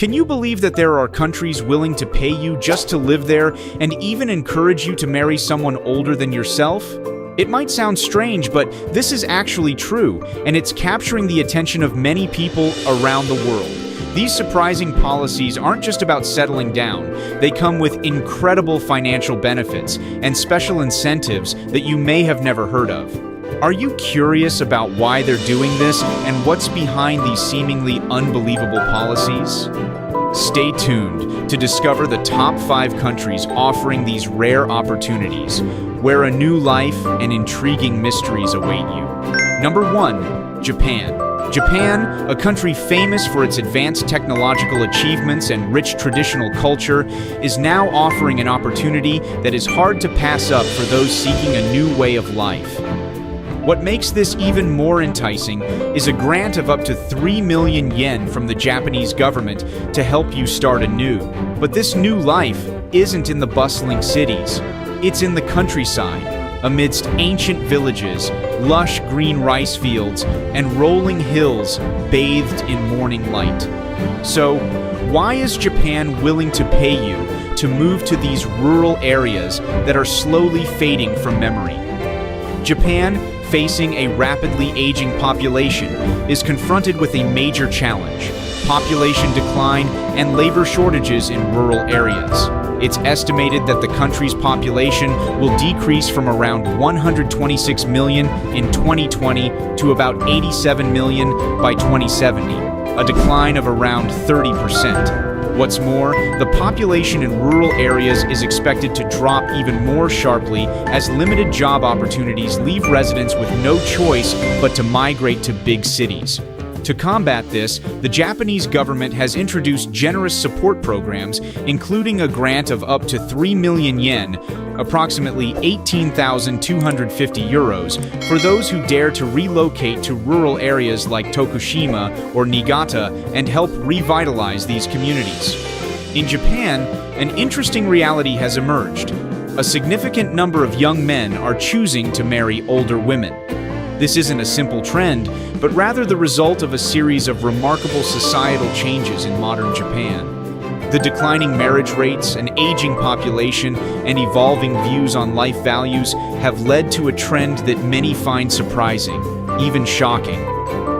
Can you believe that there are countries willing to pay you just to live there and even encourage you to marry someone older than yourself? It might sound strange, but this is actually true, and it's capturing the attention of many people around the world. These surprising policies aren't just about settling down. They come with incredible financial benefits and special incentives that you may have never heard of. Are you curious about why they're doing this and what's behind these seemingly unbelievable policies? Stay tuned to discover the top 5 countries offering these rare opportunities, where a new life and intriguing mysteries await you. Number 1. Japan. Japan, a country famous for its advanced technological achievements and rich traditional culture, is now offering an opportunity that is hard to pass up for those seeking a new way of life. What makes this even more enticing is a grant of up to 3 million yen from the Japanese government to help you start anew. But this new life isn't in the bustling cities. It's in the countryside, amidst ancient villages, lush green rice fields, and rolling hills bathed in morning light. So, why is Japan willing to pay you to move to these rural areas that are slowly fading from memory? Japan, facing a rapidly aging population, is confronted with a major challenge: population decline and labor shortages in rural areas. It's estimated that the country's population will decrease from around 126 million in 2020 to about 87 million by 2070, a decline of around 30%. What's more, the population in rural areas is expected to drop even more sharply as limited job opportunities leave residents with no choice but to migrate to big cities. To combat this, the Japanese government has introduced generous support programs, including a grant of up to 3 million yen, approximately 18,250 euros, for those who dare to relocate to rural areas like Tokushima or Niigata and help revitalize these communities. In Japan, an interesting reality has emerged. A significant number of young men are choosing to marry older women. This isn't a simple trend, but rather the result of a series of remarkable societal changes in modern Japan. The declining marriage rates, an aging population, and evolving views on life values have led to a trend that many find surprising, even shocking.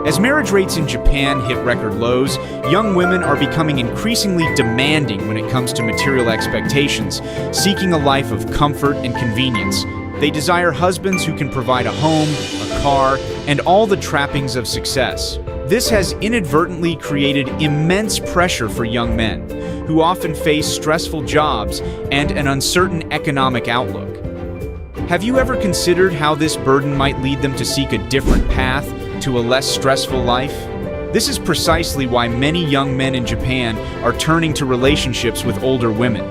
As marriage rates in Japan hit record lows, young women are becoming increasingly demanding when it comes to material expectations, seeking a life of comfort and convenience. They desire husbands who can provide a home, a car, and all the trappings of success. This has inadvertently created immense pressure for young men, who often face stressful jobs and an uncertain economic outlook. Have you ever considered how this burden might lead them to seek a different path to a less stressful life? This is precisely why many young men in Japan are turning to relationships with older women.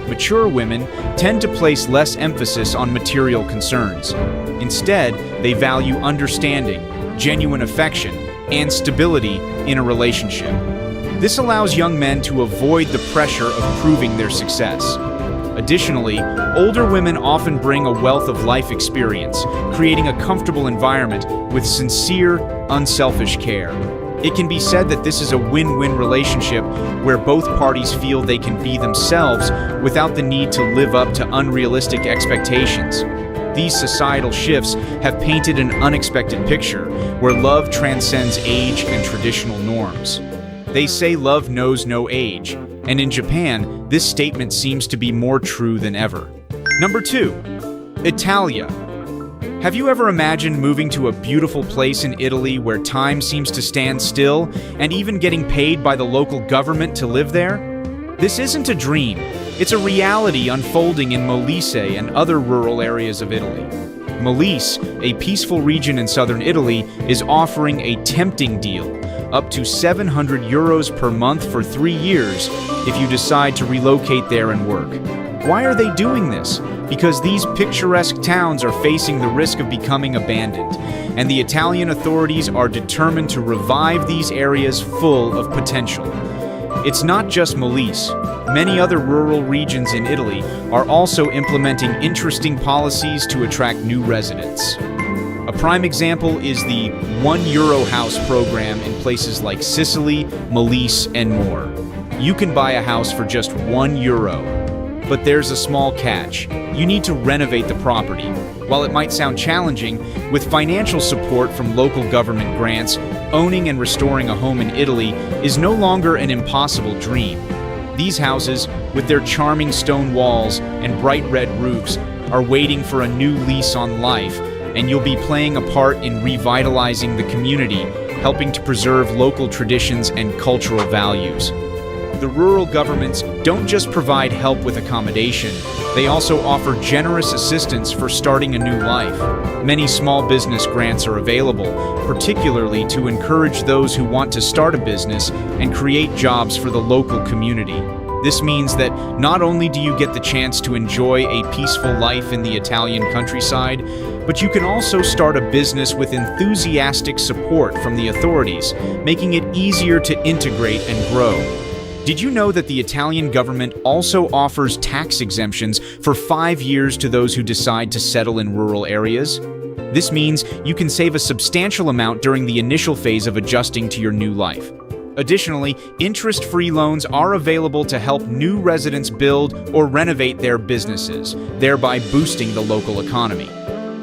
Mature women tend to place less emphasis on material concerns. Instead, they value understanding, genuine affection, and stability in a relationship. This allows young men to avoid the pressure of proving their success. Additionally, older women often bring a wealth of life experience, creating a comfortable environment with sincere, unselfish care. It can be said that this is a win-win relationship where both parties feel they can be themselves without the need to live up to unrealistic expectations. These societal shifts have painted an unexpected picture where love transcends age and traditional norms. They say love knows no age, and in Japan, this statement seems to be more true than ever. Number 2. Italia. Have you ever imagined moving to a beautiful place in Italy where time seems to stand still and even getting paid by the local government to live there? This isn't a dream. It's a reality unfolding in Molise and other rural areas of Italy. Molise, a peaceful region in southern Italy, is offering a tempting deal, up to 700 euros per month for 3 years if you decide to relocate there and work. Why are they doing this? Because these picturesque towns are facing the risk of becoming abandoned, and the Italian authorities are determined to revive these areas full of potential. It's not just Molise. Many other rural regions in Italy are also implementing interesting policies to attract new residents. A prime example is the €1 house program in places like Sicily, Molise, and more. You can buy a house for just €1. But there's a small catch. You need to renovate the property. While it might sound challenging, with financial support from local government grants, owning and restoring a home in Italy is no longer an impossible dream. These houses, with their charming stone walls and bright red roofs, are waiting for a new lease on life, and you'll be playing a part in revitalizing the community, helping to preserve local traditions and cultural values. The rural governments don't just provide help with accommodation, they also offer generous assistance for starting a new life. Many small business grants are available, particularly to encourage those who want to start a business and create jobs for the local community. This means that not only do you get the chance to enjoy a peaceful life in the Italian countryside, but you can also start a business with enthusiastic support from the authorities, making it easier to integrate and grow. Did you know that the Italian government also offers tax exemptions for 5 years to those who decide to settle in rural areas? This means you can save a substantial amount during the initial phase of adjusting to your new life. Additionally, interest-free loans are available to help new residents build or renovate their businesses, thereby boosting the local economy.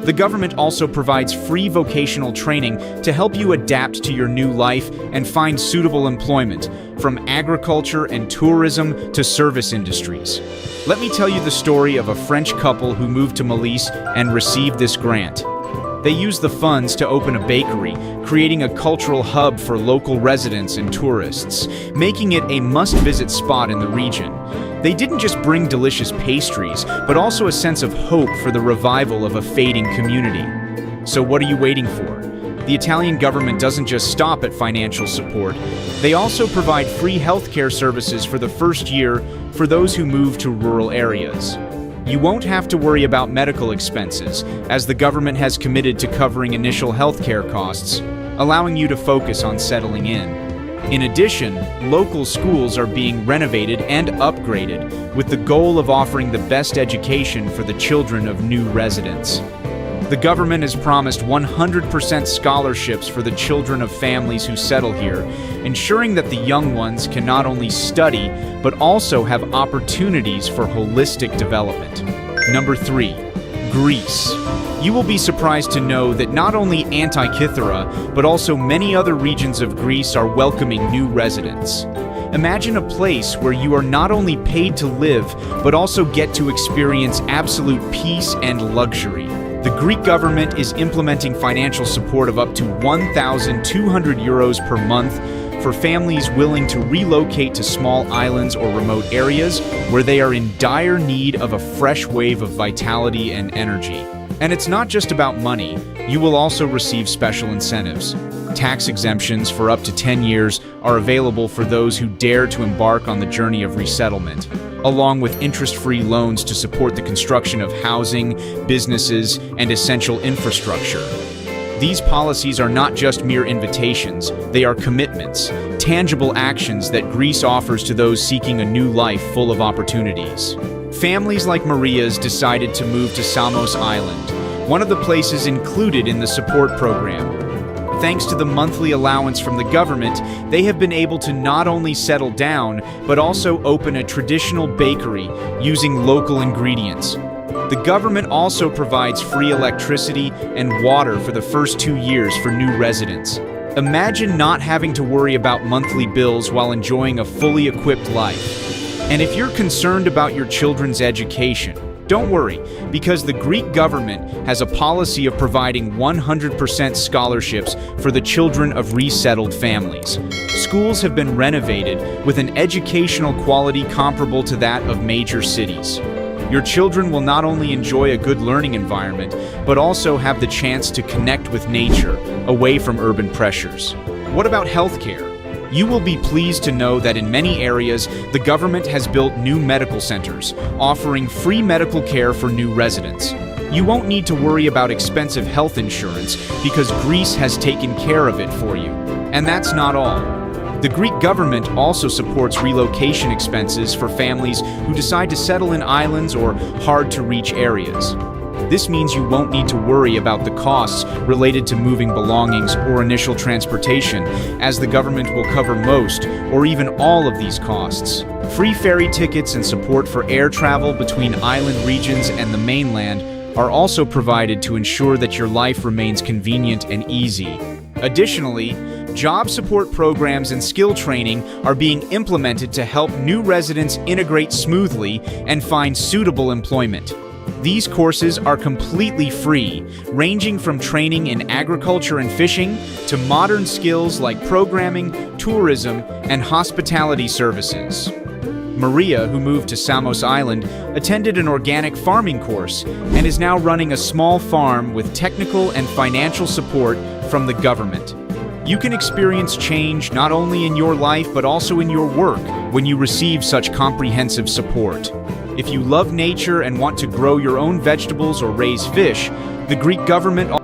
The government also provides free vocational training to help you adapt to your new life and find suitable employment, from agriculture and tourism to service industries. Let me tell you the story of a French couple who moved to Molise and received this grant. They used the funds to open a bakery, creating a cultural hub for local residents and tourists, making it a must-visit spot in the region. They didn't just bring delicious pastries, but also a sense of hope for the revival of a fading community. So what are you waiting for? The Italian government doesn't just stop at financial support. They also provide free healthcare services for the first year for those who move to rural areas. You won't have to worry about medical expenses, as the government has committed to covering initial healthcare costs, allowing you to focus on settling in. In addition, local schools are being renovated and upgraded with the goal of offering the best education for the children of new residents. The government has promised 100% scholarships for the children of families who settle here, ensuring that the young ones can not only study, but also have opportunities for holistic development. Number 3. Greece. You will be surprised to know that not only Antikythera, but also many other regions of Greece are welcoming new residents. Imagine a place where you are not only paid to live, but also get to experience absolute peace and luxury. The Greek government is implementing financial support of up to €1,200 per month for families willing to relocate to small islands or remote areas where they are in dire need of a fresh wave of vitality and energy. And it's not just about money. You will also receive special incentives. Tax exemptions for up to 10 years are available for those who dare to embark on the journey of resettlement, along with interest-free loans to support the construction of housing, businesses, and essential infrastructure. These policies are not just mere invitations, they are commitments, tangible actions that Greece offers to those seeking a new life full of opportunities. Families like Maria's decided to move to Samos Island, one of the places included in the support program. Thanks to the monthly allowance from the government, they have been able to not only settle down, but also open a traditional bakery using local ingredients. The government also provides free electricity and water for the first 2 years for new residents. Imagine not having to worry about monthly bills while enjoying a fully equipped life. And if you're concerned about your children's education, don't worry, because the Greek government has a policy of providing 100% scholarships for the children of resettled families. Schools have been renovated with an educational quality comparable to that of major cities. Your children will not only enjoy a good learning environment, but also have the chance to connect with nature, away from urban pressures. What about healthcare? You will be pleased to know that in many areas, the government has built new medical centers, offering free medical care for new residents. You won't need to worry about expensive health insurance because Greece has taken care of it for you. And that's not all. The Greek government also supports relocation expenses for families who decide to settle in islands or hard-to-reach areas. This means you won't need to worry about the costs related to moving belongings or initial transportation, as the government will cover most or even all of these costs. Free ferry tickets and support for air travel between island regions and the mainland are also provided to ensure that your life remains convenient and easy. Additionally, job support programs and skill training are being implemented to help new residents integrate smoothly and find suitable employment. These courses are completely free, ranging from training in agriculture and fishing to modern skills like programming, tourism, and hospitality services. Maria, who moved to Samos Island, attended an organic farming course and is now running a small farm with technical and financial support from the government. You can experience change not only in your life but also in your work when you receive such comprehensive support. If you love nature and want to grow your own vegetables or raise fish, the Greek government